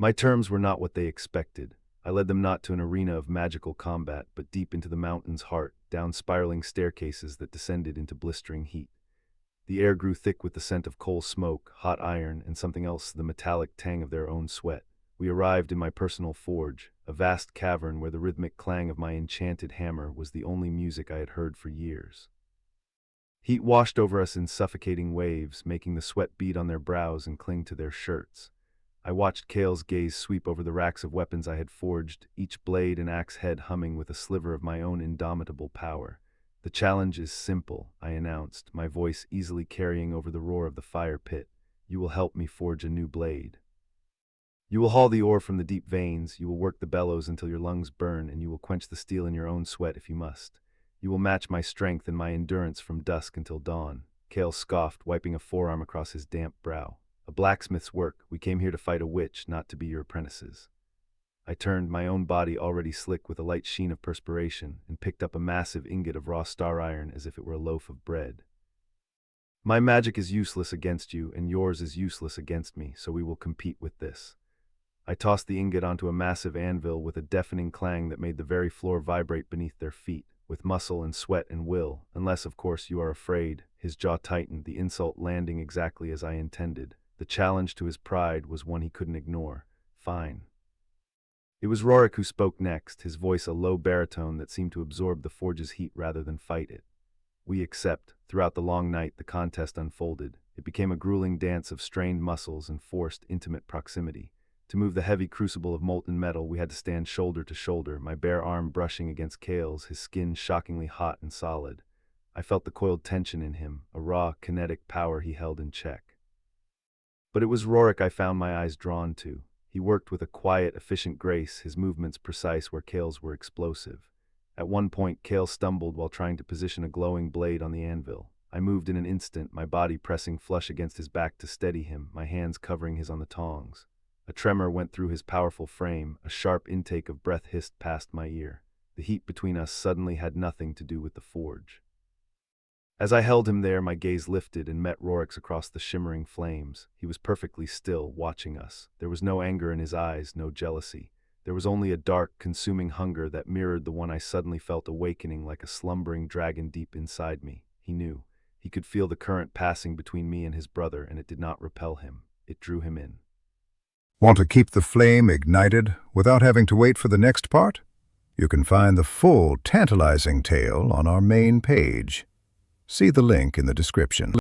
My terms were not what they expected. I led them not to an arena of magical combat, but deep into the mountain's heart, down spiraling staircases that descended into blistering heat. The air grew thick with the scent of coal smoke, hot iron, and something else, the metallic tang of their own sweat. We arrived in my personal forge, a vast cavern where the rhythmic clang of my enchanted hammer was the only music I had heard for years. Heat washed over us in suffocating waves, making the sweat bead on their brows and cling to their shirts. I watched Kael's gaze sweep over the racks of weapons I had forged, each blade and axe head humming with a sliver of my own indomitable power. "The challenge is simple," I announced, my voice easily carrying over the roar of the fire pit. "You will help me forge a new blade. You will haul the ore from the deep veins, you will work the bellows until your lungs burn, and you will quench the steel in your own sweat if you must. You will match my strength and my endurance from dusk until dawn." Kael scoffed, wiping a forearm across his damp brow. "A blacksmith's work. We came here to fight a witch, not to be your apprentices." I turned, my own body already slick with a light sheen of perspiration, and picked up a massive ingot of raw star iron as if it were a loaf of bread. "My magic is useless against you, and yours is useless against me, so we will compete with this." I tossed the ingot onto a massive anvil with a deafening clang that made the very floor vibrate beneath their feet, with muscle and sweat and will, unless, of course, you are afraid. His jaw tightened, the insult landing exactly as I intended. The challenge to his pride was one he couldn't ignore. "Fine." It was Rorik who spoke next, his voice a low baritone that seemed to absorb the forge's heat rather than fight it. "We accept." Throughout the long night, the contest unfolded. It became a grueling dance of strained muscles and forced, intimate proximity. To move the heavy crucible of molten metal, we had to stand shoulder to shoulder, my bare arm brushing against Kael's, his skin shockingly hot and solid. I felt the coiled tension in him, a raw, kinetic power he held in check. But it was Rorik I found my eyes drawn to. He worked with a quiet, efficient grace, his movements precise where Kael's were explosive. At one point, Kael stumbled while trying to position a glowing blade on the anvil. I moved in an instant, my body pressing flush against his back to steady him, my hands covering his on the tongs. A tremor went through his powerful frame, a sharp intake of breath hissed past my ear. The heat between us suddenly had nothing to do with the forge. As I held him there, my gaze lifted and met Rorik's across the shimmering flames. He was perfectly still, watching us. There was no anger in his eyes, no jealousy. There was only a dark, consuming hunger that mirrored the one I suddenly felt awakening like a slumbering dragon deep inside me. He knew. He could feel the current passing between me and his brother, and it did not repel him. It drew him in. Want to keep the flame ignited without having to wait for the next part? You can find the full, tantalizing tale on our main page. See the link in the description.